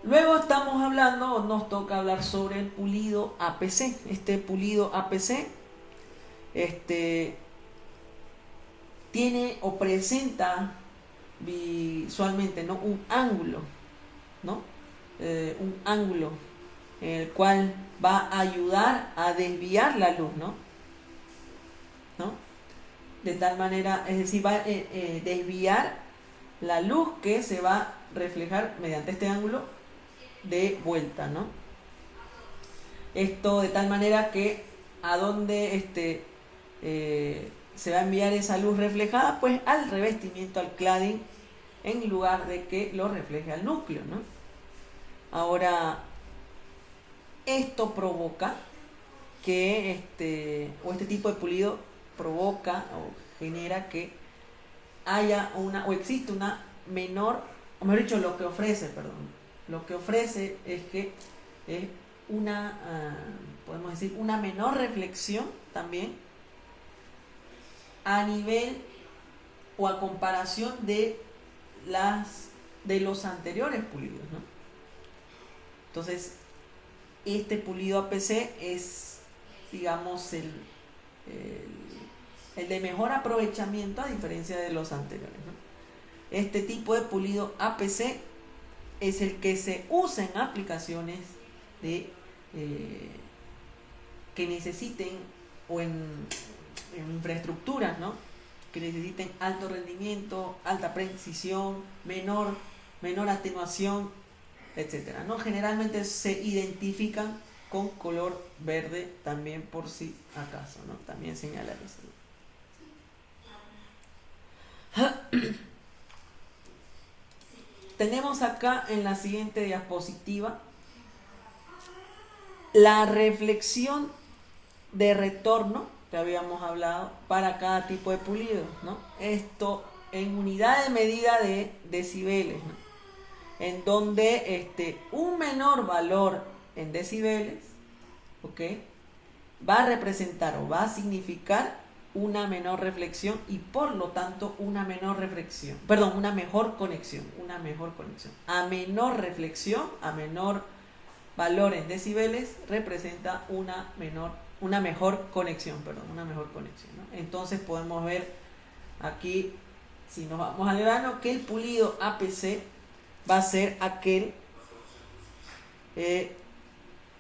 Luego estamos hablando, nos toca hablar sobre el pulido APC. Este pulido APC tiene o presenta visualmente, ¿no?, un ángulo, ¿no? Un ángulo en el cual va a ayudar a desviar la luz, ¿no? ¿No? De tal manera, es decir, va a desviar la luz que se va a reflejar mediante este ángulo de vuelta, ¿no? Esto de tal manera que a dónde se va a enviar esa luz reflejada, pues al revestimiento, al cladding, en lugar de que lo refleje al núcleo, ¿no? Ahora, esto provoca que o este tipo de pulido provoca o genera que haya una, o existe una menor, o mejor dicho, lo que ofrece, perdón, lo que ofrece es que es una, podemos decir, una menor reflexión también a nivel o a comparación de los anteriores pulidos, ¿no? Entonces, este pulido APC es, digamos, el de mejor aprovechamiento a diferencia de los anteriores, ¿no? Este tipo de pulido APC es el que se usa en aplicaciones de que necesiten o en infraestructuras, ¿no?, que necesiten alto rendimiento, alta precisión, menor atenuación, etcétera, ¿no? Generalmente se identifican con color verde también, por si acaso, ¿no? También señalar eso. Tenemos acá en la siguiente diapositiva la reflexión de retorno que habíamos hablado para cada tipo de pulido, ¿no? Esto en unidad de medida de decibeles, ¿no?, en donde un menor valor en decibeles, ¿ok?, va a representar o va a significar una menor reflexión y por lo tanto una mejor conexión. A menor reflexión, a menor valor en decibeles, representa una mejor conexión, ¿no? Entonces podemos ver aquí, si nos vamos al grano, que el pulido APC va a ser aquel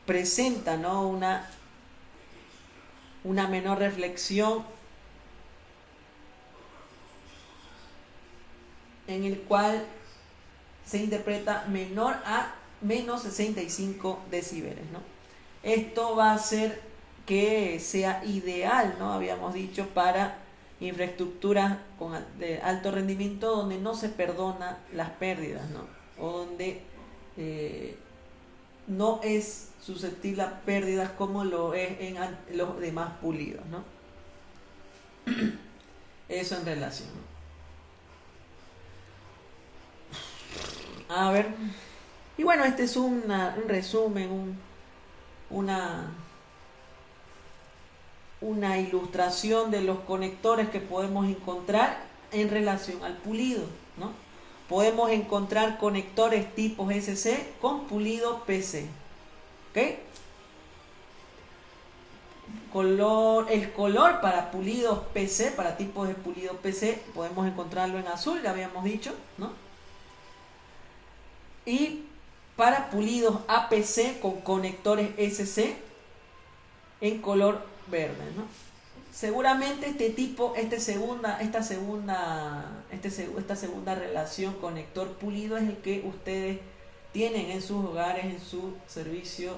presenta, ¿no?, una menor reflexión en el cual se interpreta menor a menos 65 decibeles, ¿no? Esto va a hacer que sea ideal, ¿no?, habíamos dicho, para infraestructuras de alto rendimiento donde no se perdona las pérdidas, ¿no?, o donde no es susceptible a pérdidas como lo es en los demás pulidos, ¿no? Eso en relación. A ver. Y bueno, este es un resumen, una ilustración de los conectores que podemos encontrar en relación al pulido, ¿no? Podemos encontrar conectores tipos SC con pulido PC, ¿ok? El color para pulidos PC, para tipos de pulido PC, podemos encontrarlo en azul, ya habíamos dicho, ¿no? Y para pulidos APC con conectores SC en color verde, ¿no? Seguramente esta segunda relación conector pulido es el que ustedes tienen en sus hogares, en su servicio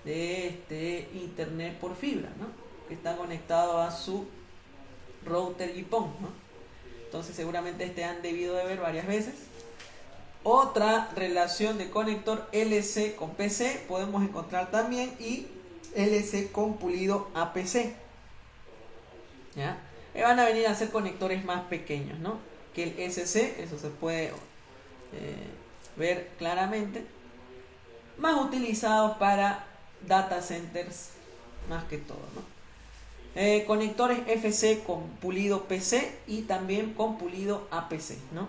de internet por fibra, ¿no?, que está conectado a su router GPON, ¿no? Entonces seguramente han debido de ver varias veces. Otra relación de conector LC con PC podemos encontrar también, y LC con pulido APC, ¿ya? Van a venir a ser conectores más pequeños, ¿no?, que el SC, eso se puede ver claramente, más utilizados para data centers más que todo, ¿no? Conectores FC con pulido PC y también con pulido APC, ¿no?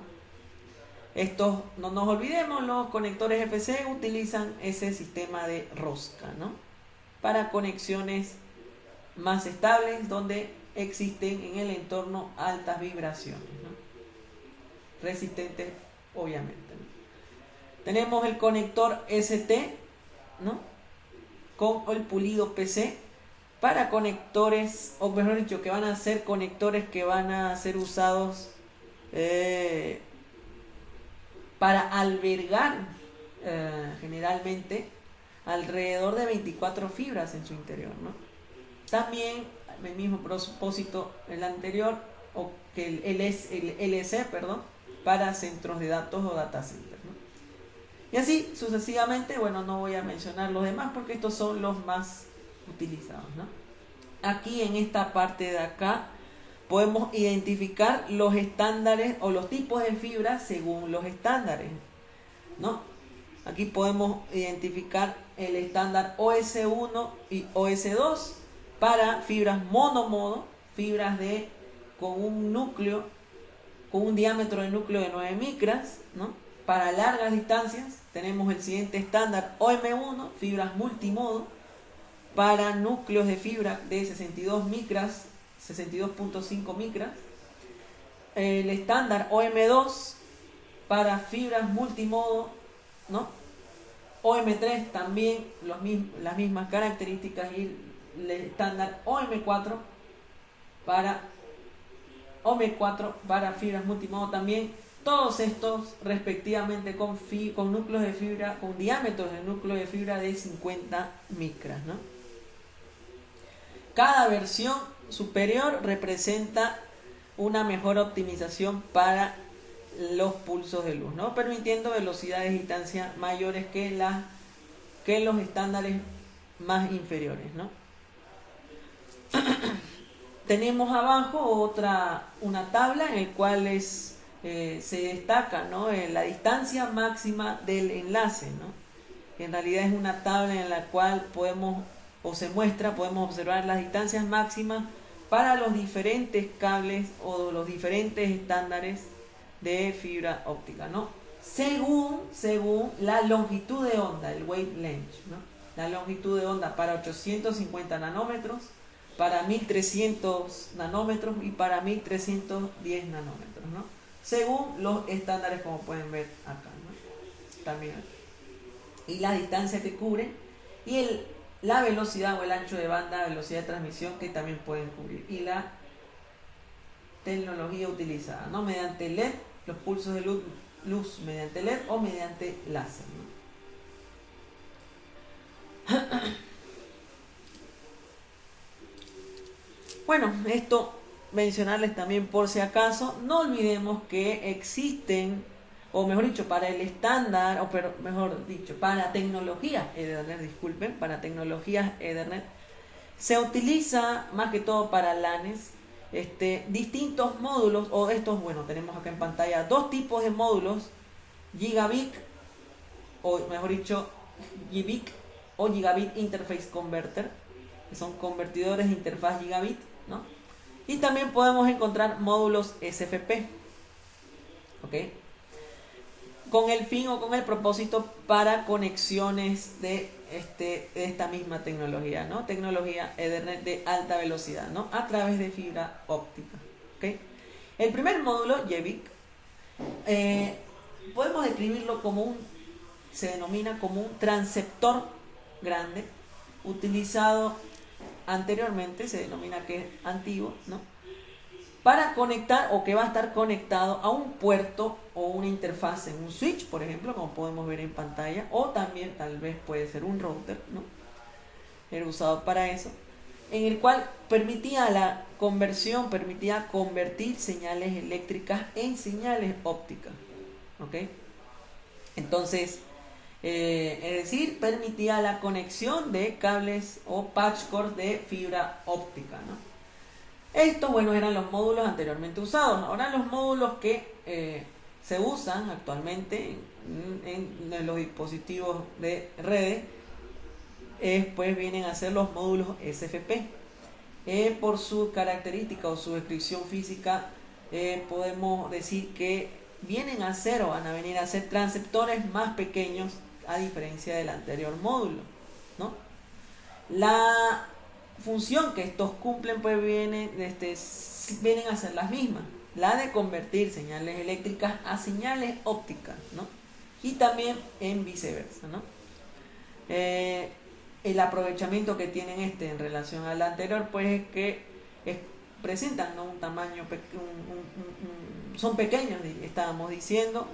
Estos, no nos olvidemos, los conectores FC utilizan ese sistema de rosca, ¿no? Para conexiones más estables donde existen en el entorno altas vibraciones, ¿no? Resistentes, obviamente, ¿no? Tenemos el conector ST, ¿no? Con el pulido PC para conectores, o mejor dicho, que van a ser conectores que van a ser usados para albergar generalmente alrededor de 24 fibras en su interior, ¿no? También el mismo propósito el anterior, o que el LC, perdón, para centros de datos o data centers, ¿no? Y así sucesivamente. Bueno, no voy a mencionar los demás porque estos son los más utilizados, ¿no? Aquí en esta parte de acá podemos identificar los estándares o los tipos de fibras según los estándares, ¿no? Aquí podemos identificar el estándar OS1 y OS2 para fibras monomodo, fibras con un núcleo, con un diámetro de núcleo de 9 micras, ¿no? Para largas distancias tenemos el siguiente estándar OM1, fibras multimodo, para núcleos de fibra de 62 micras, 62.5 micras. El estándar OM2 para fibras multimodo, ¿no? OM3 también las mismas características, y el estándar OM4 para fibras multimodo también. Todos estos respectivamente con núcleos de fibra, con diámetros de núcleo de fibra de 50 micras, ¿no? Cada versión superior representa una mejor optimización para los pulsos de luz, ¿no? Permitiendo velocidades y distancias mayores que los estándares más inferiores, ¿no? Tenemos abajo una tabla en la cual se destaca, ¿no? La distancia máxima del enlace, ¿no? En realidad es una tabla en la cual podemos observar las distancias máximas para los diferentes cables o los diferentes estándares de fibra óptica, ¿no? Según la longitud de onda, el wavelength, ¿no? La longitud de onda para 850 nanómetros, para 1300 nanómetros y para 1310 nanómetros, ¿no? Según los estándares, como pueden ver acá, ¿no? También. Y la distancia que cubren y la velocidad o el ancho de banda, velocidad de transmisión que también pueden cubrir, y la tecnología utilizada, ¿no? Mediante LED, los pulsos de luz mediante LED o mediante láser, ¿no? Bueno, esto mencionarles también por si acaso. No olvidemos que existen, o mejor dicho, para el estándar, para tecnologías Ethernet, se utiliza más que todo para LANes, distintos módulos, tenemos acá en pantalla dos tipos de módulos: Gigabit, o mejor dicho, GBIC o Gigabit Interface Converter, que son convertidores de interfaz Gigabit, ¿no? Y también podemos encontrar módulos SFP, ¿ok? Con el fin o con el propósito para conexiones de esta misma tecnología, ¿no? Tecnología Ethernet de alta velocidad, ¿no? A través de fibra óptica, ¿ok? El primer módulo, GBIC, podemos describirlo se denomina como un transceptor grande, utilizado anteriormente, se denomina que es antiguo, ¿no? Para conectar, o que va a estar conectado a un puerto o una interfaz en un switch, por ejemplo, como podemos ver en pantalla, o también tal vez puede ser un router, ¿no? Era usado para eso, en el cual permitía convertir señales eléctricas en señales ópticas, ¿ok? Entonces, es decir, permitía la conexión de cables o patch cords de fibra óptica, ¿no? Estos, eran los módulos anteriormente usados. Ahora los módulos que se usan actualmente en los dispositivos de redes, pues vienen a ser los módulos SFP. Por su característica o su descripción física, podemos decir que vienen a ser o van a venir a ser transceptores más pequeños a diferencia del anterior módulo, ¿no? La función que estos cumplen pues vienen a ser las mismas, la de convertir señales eléctricas a señales ópticas, ¿no? Y también en viceversa, ¿no? El aprovechamiento que tienen en relación al anterior pues es que presentan, ¿no?, un tamaño son pequeños, estábamos diciendo,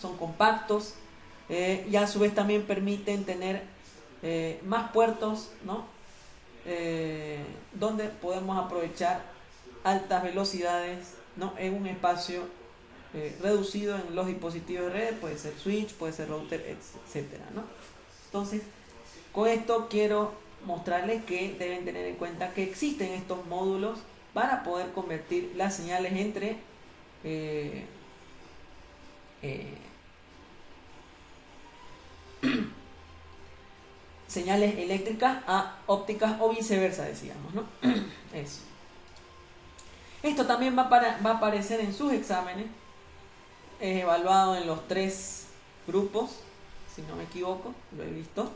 son compactos, y a su vez también permiten tener más puertos, ¿no? Donde podemos aprovechar altas velocidades, ¿no?, en un espacio reducido en los dispositivos de red, puede ser switch, puede ser router, etcétera, ¿no? Entonces, con esto quiero mostrarles que deben tener en cuenta que existen estos módulos para poder convertir las señales entre señales eléctricas a ópticas o viceversa, decíamos, ¿no? Eso. Esto también va a aparecer en sus exámenes, es evaluado en los 3 grupos, si no me equivoco, lo he visto.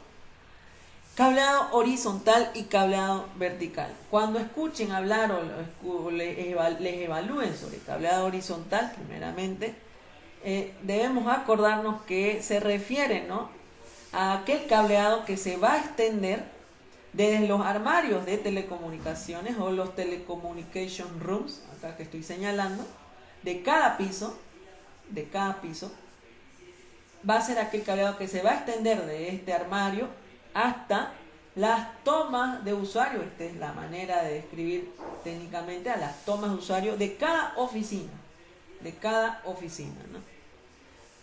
Cableado horizontal y cableado vertical. Cuando escuchen hablar o les evalúen sobre cableado horizontal, primeramente, debemos acordarnos que se refiere, ¿no?, a aquel cableado que se va a extender desde los armarios de telecomunicaciones o los telecommunication rooms, acá que estoy señalando, de cada piso, va a ser aquel cableado que se va a extender de este armario hasta las tomas de usuario. Esta es la manera de describir técnicamente a las tomas de usuario de cada oficina, ¿no?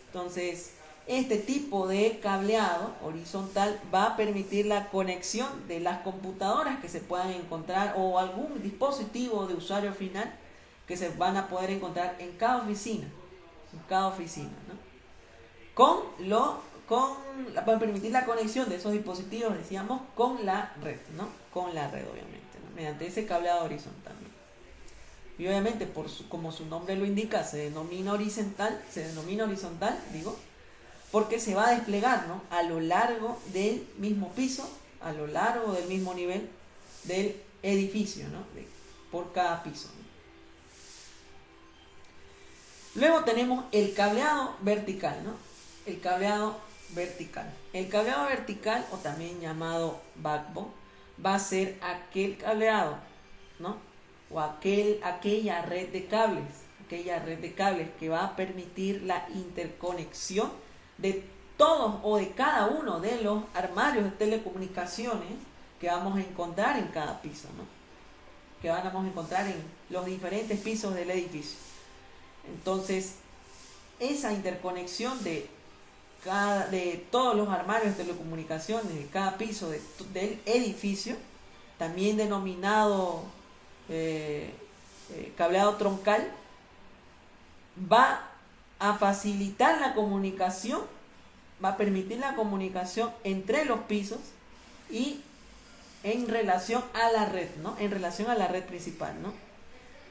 Entonces, este tipo de cableado horizontal va a permitir la conexión de las computadoras que se puedan encontrar o algún dispositivo de usuario final que se van a poder encontrar en cada oficina, ¿no? Para permitir la conexión de esos dispositivos, decíamos, con la red, ¿no? Con la red, obviamente, ¿no?, mediante ese cableado horizontal, ¿no? Y obviamente, como su nombre lo indica, se denomina horizontal, porque se va a desplegar, ¿no?, a lo largo del mismo piso, a lo largo del mismo nivel del edificio, ¿no?, por cada piso, ¿no? Luego tenemos el cableado vertical, ¿no? El cableado vertical, o también llamado backbone, va a ser aquel cableado, ¿no?, o aquella red de cables que va a permitir la interconexión de todos o de cada uno de los armarios de telecomunicaciones que vamos a encontrar en cada piso, ¿no?, que vamos a encontrar en los diferentes pisos del edificio. Entonces, esa interconexión de todos los armarios de telecomunicaciones de cada piso del edificio, también denominado cableado troncal, va a facilitar la comunicación, va a permitir la comunicación entre los pisos y en relación a la red, ¿no?, en relación a la red principal, ¿no?,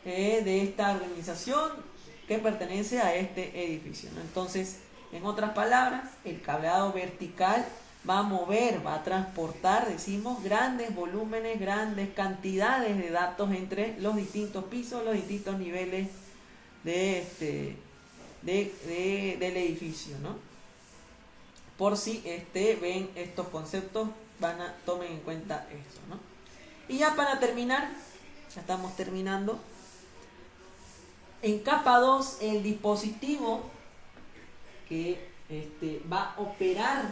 de esta organización que pertenece a este edificio, ¿no? Entonces, en otras palabras, el cableado vertical va a transportar, decimos, grandes volúmenes, grandes cantidades de datos entre los distintos pisos, los distintos niveles del edificio, ¿no? Por si ven estos conceptos, tomen en cuenta eso, ¿no? Y ya para terminar, ya estamos terminando. En capa 2, el dispositivo que va a operar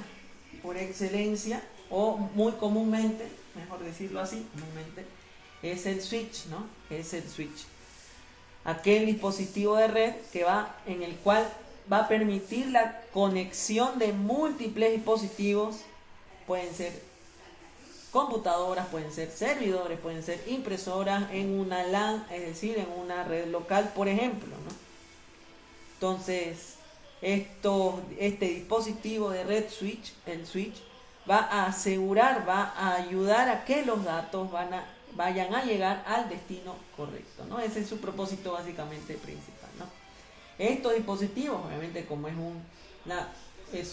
por excelencia, o muy comúnmente, mejor decirlo así, es el switch, ¿no? Aquel dispositivo de red en el cual va a permitir la conexión de múltiples dispositivos. Pueden ser computadoras, pueden ser servidores, pueden ser impresoras en una LAN, es decir, en una red local, por ejemplo, ¿no? Entonces, este dispositivo de red switch, el switch, va a ayudar a que los datos vayan a llegar al destino correcto, ¿no? Ese es su propósito básicamente principal, ¿no? Estos dispositivos, obviamente como es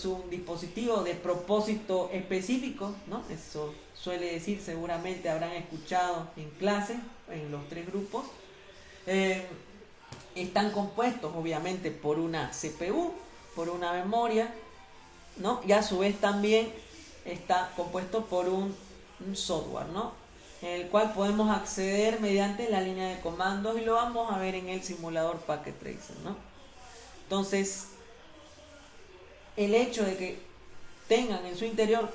un dispositivo de propósito específico, ¿no? Eso suele decir, seguramente habrán escuchado en clase, en los 3 grupos. Están compuestos obviamente por una CPU, por una memoria, ¿no? Y a su vez también está compuesto por un software, ¿no? En el cual podemos acceder mediante la línea de comandos, y lo vamos a ver en el simulador Packet Tracer, ¿no? Entonces, el hecho de que tengan en su interior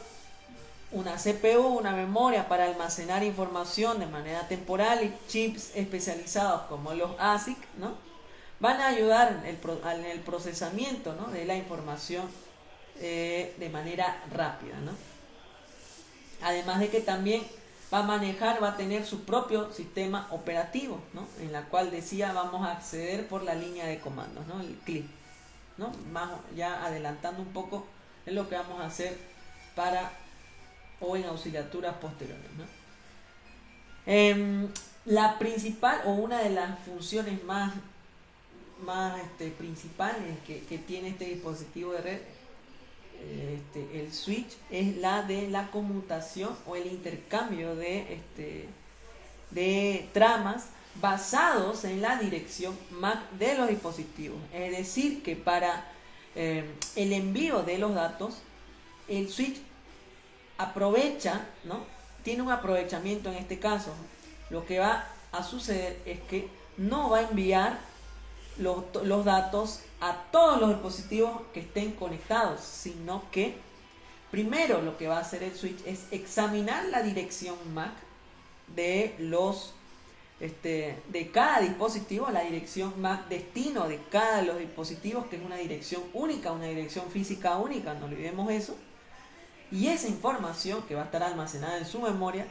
una CPU, una memoria para almacenar información de manera temporal, y chips especializados como los ASIC, ¿no? Van a ayudar en el procesamiento, ¿no? De la información de manera rápida, ¿no? Además de que también va a tener su propio sistema operativo, ¿no? En la cual decía, vamos a acceder por la línea de comandos, ¿no? El clic, ¿no? Más ya adelantando un poco es lo que vamos a hacer o en auxiliaturas posteriores, ¿no? La principal o una de las funciones más principales que tiene este dispositivo de red, el switch, es la de la conmutación o el intercambio de tramas basados en la dirección MAC de los dispositivos. Es decir, que para el envío de los datos, el switch aprovecha, ¿no? Tiene un aprovechamiento en este caso. Lo que va a suceder es que no va a enviar los datos a todos los dispositivos que estén conectados, sino que primero lo que va a hacer el switch es examinar la dirección MAC de cada dispositivo, la dirección MAC destino de cada de los dispositivos, que es una dirección única, una dirección física única, no olvidemos eso. Y esa información que va a estar almacenada en su memoria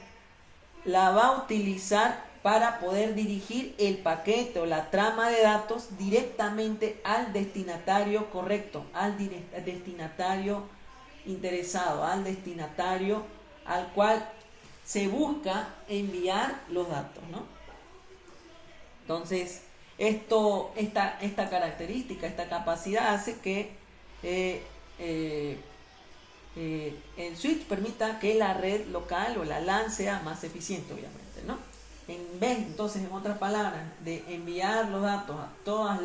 la va a utilizar para poder dirigir el paquete o la trama de datos directamente al destinatario correcto, al destinatario interesado, al destinatario al cual se busca enviar los datos, ¿no? Entonces, esta característica, esta capacidad hace que el switch permita que la red local o la LAN sea más eficiente, obviamente, ¿no? En vez, entonces, en otras palabras, de enviar los datos a todos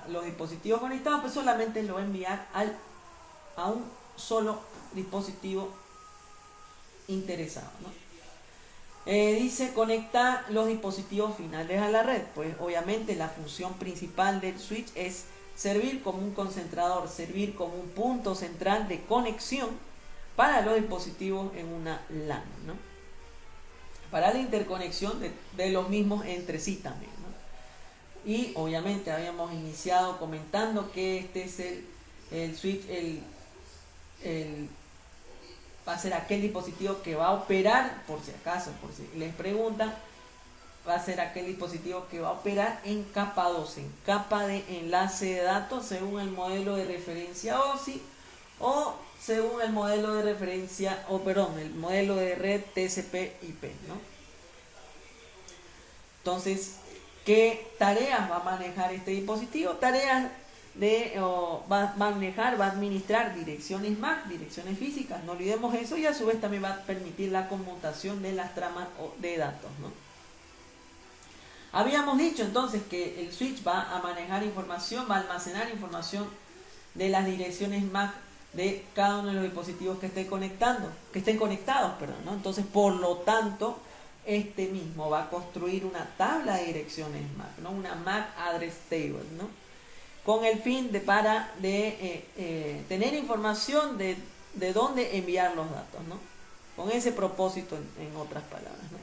los dispositivos conectados, pues solamente lo va a enviar a un solo dispositivo interesado, ¿no? Dice, conecta los dispositivos finales a la red. Pues obviamente la función principal del switch es servir como un concentrador, servir como un punto central de conexión para los dispositivos en una LAN, ¿no? Para la interconexión de los mismos entre sí también, ¿no? Y obviamente habíamos iniciado comentando que este es el switch, va a ser aquel dispositivo que va a operar, por si acaso, por si les preguntan, va a ser aquel dispositivo que va a operar en capa 2, en capa de enlace de datos, según el modelo de referencia OSI o según el modelo de referencia, el modelo de red TCP/IP, ¿no? Entonces, ¿qué tareas va a manejar este dispositivo? Tareas va a administrar direcciones MAC, direcciones físicas, no olvidemos eso, y a su vez también va a permitir la conmutación de las tramas de datos, ¿no? Habíamos dicho entonces que el switch va a manejar información, va a almacenar información de las direcciones MAC de cada uno de los dispositivos que estén conectados, ¿no? Entonces, por lo tanto, este mismo va a construir una tabla de direcciones MAC, ¿no? Una MAC Address Table, ¿no? Con el fin de tener información de dónde enviar los datos, ¿no? Con ese propósito, en otras palabras, ¿no?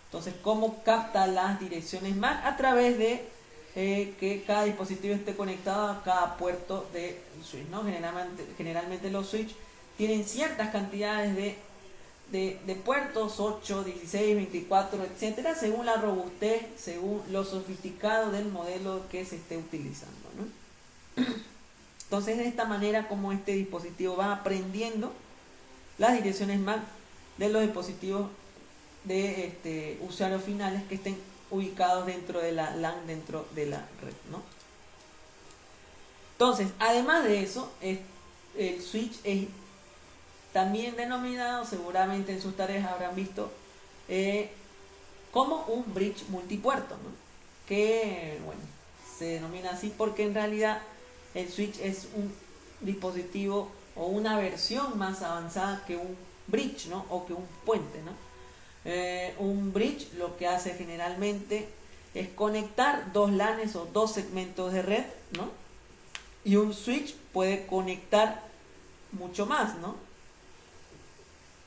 Entonces, ¿cómo capta las direcciones MAC? A través de que cada dispositivo esté conectado a cada puerto de switch, ¿no? Generalmente los switch tienen ciertas cantidades de puertos, 8, 16, 24, etcétera, según la robustez, según lo sofisticado del modelo que se esté utilizando, ¿no? Entonces, de esta manera, como este dispositivo va aprendiendo las direcciones MAC de los dispositivos de usuarios finales que estén ubicados dentro de la LAN, dentro de la red, ¿no? Entonces, además de eso, el switch es también denominado, seguramente en sus tareas habrán visto, como un bridge multipuerto, ¿no? Que, bueno, se denomina así porque en realidad el switch es un dispositivo o una versión más avanzada que un bridge, ¿no? O que un puente, ¿no? Un bridge lo que hace generalmente es conectar dos LANes o dos segmentos de red, ¿no? Y un switch puede conectar mucho más, ¿no?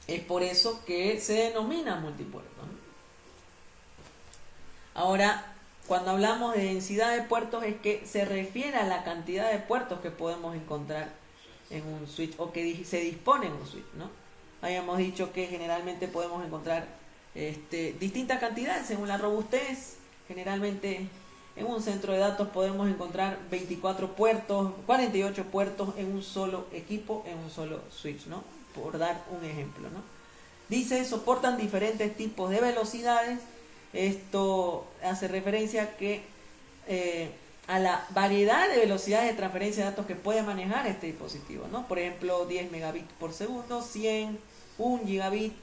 Es por eso que se denomina multipuerto, ¿no? Ahora, cuando hablamos de densidad de puertos es que se refiere a la cantidad de puertos que podemos encontrar en un switch o que se dispone en un switch, ¿no? Habíamos dicho que generalmente podemos encontrar distintas cantidades según la robustez. Generalmente en un centro de datos podemos encontrar 24 puertos, 48 puertos en un solo equipo, en un solo switch, ¿no? Por dar un ejemplo, ¿no? Dice, soportan diferentes tipos de velocidades. Esto hace referencia a la variedad de velocidades de transferencia de datos que puede manejar este dispositivo, ¿no? Por ejemplo, 10 megabits por segundo, 100, 1 gigabit,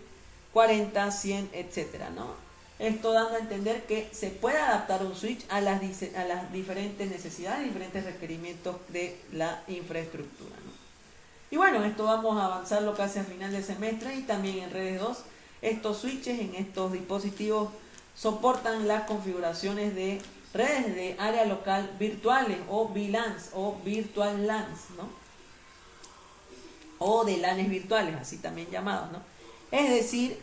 40, 100, etcétera, ¿no? Esto dando a entender que se puede adaptar un switch a las diferentes necesidades, diferentes requerimientos de la infraestructura, ¿no? Y bueno, esto vamos a avanzarlo casi a final de semestre y también en redes 2. Estos switches en estos dispositivos soportan las configuraciones de redes de área local virtuales o VLANs o Virtual LANs, ¿no? O de LANes virtuales, así también llamados, ¿no? Es decir,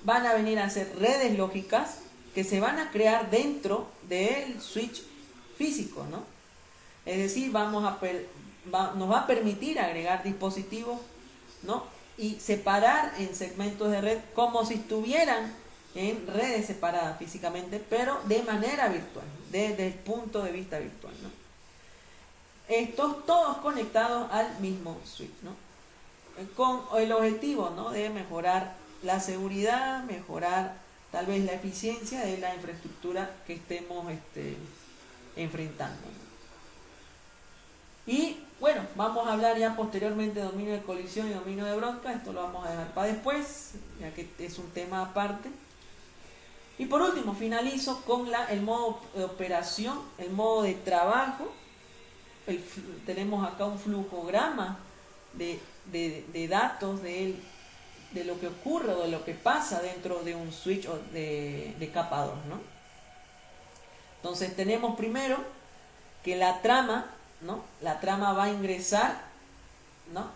van a venir a ser redes lógicas que se van a crear dentro del switch físico, ¿no? Es decir, nos va a permitir agregar dispositivos, ¿no? Y separar en segmentos de red como si estuvieran en redes separadas físicamente, pero de manera virtual, desde el punto de vista virtual, ¿no? Estos todos conectados al mismo switch, ¿no? Con el objetivo, ¿no? De mejorar la seguridad, mejorar tal vez la eficiencia de la infraestructura que estemos enfrentando, ¿no? Y bueno, vamos a hablar ya posteriormente de dominio de colisión y dominio de bronca. Esto lo vamos a dejar para después, ya que es un tema aparte. Y por último, finalizo con el modo de operación, el modo de trabajo. Tenemos acá un flujograma de datos de lo que ocurre o de lo que pasa dentro de un switch o de capa 2, ¿no? Entonces tenemos primero que la trama, ¿no? La trama va a ingresar, ¿no?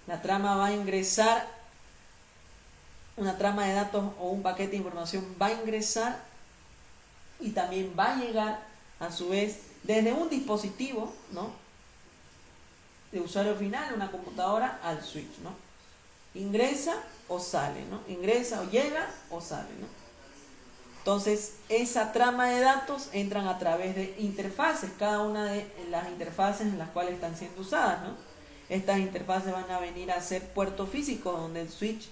La trama va a ingresar, una trama de datos o un paquete de información va a ingresar y también va a llegar a su vez desde un dispositivo, ¿no? De usuario final, una computadora, al switch, ¿no? Ingresa o sale, ¿no? Ingresa o llega o sale, ¿no? Entonces, esa trama de datos entran a través de interfaces, cada una de las interfaces en las cuales están siendo usadas, ¿no? Estas interfaces van a venir a ser puertos físicos donde el switch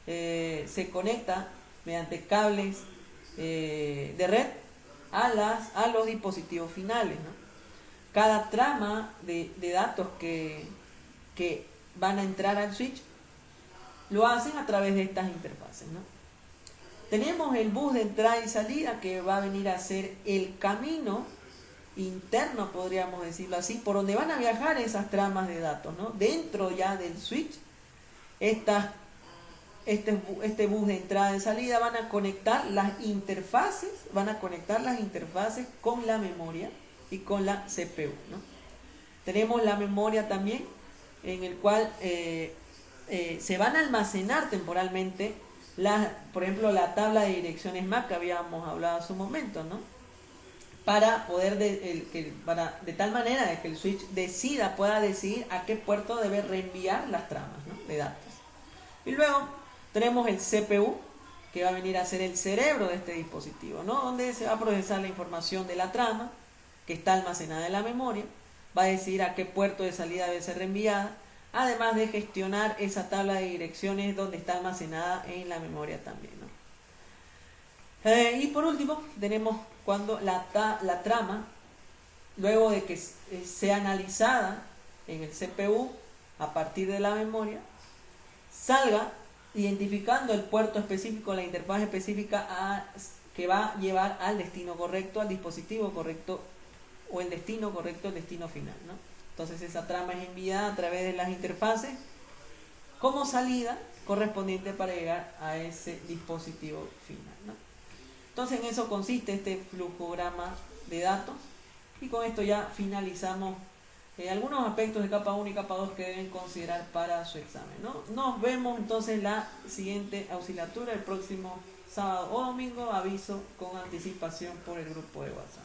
se conecta mediante cables de red a los dispositivos finales, ¿no? Cada trama de datos que van a entrar al switch lo hacen a través de estas interfaces, ¿no? Tenemos el bus de entrada y salida que va a venir a ser el camino interno, podríamos decirlo así, por donde van a viajar esas tramas de datos, ¿no? Dentro ya del switch, este bus de entrada y salida van a conectar las interfaces con la memoria y con la CPU, ¿no? Tenemos la memoria también, en el cual se van a almacenar temporalmente por ejemplo, la tabla de direcciones MAC que habíamos hablado hace un momento, ¿no? Para poder, de tal manera de que el switch pueda decidir a qué puerto debe reenviar las tramas, ¿no? De datos. Y luego tenemos el CPU, que va a venir a ser el cerebro de este dispositivo, ¿no? Donde se va a procesar la información de la trama, que está almacenada en la memoria, va a decidir a qué puerto de salida debe ser reenviada, además de gestionar esa tabla de direcciones donde está almacenada en la memoria también, ¿no? Y por último, tenemos cuando la trama, luego de que sea analizada en el CPU a partir de la memoria, salga identificando el puerto específico, la interfaz específica que va a llevar al destino correcto, al dispositivo correcto, o el destino correcto, el destino final, ¿no? Entonces esa trama es enviada a través de las interfaces como salida correspondiente para llegar a ese dispositivo final, ¿no? Entonces en eso consiste este flujograma de datos, y con esto ya finalizamos algunos aspectos de capa 1 y capa 2 que deben considerar para su examen, ¿no? Nos vemos entonces la siguiente auxiliatura el próximo sábado o domingo, aviso con anticipación por el grupo de WhatsApp.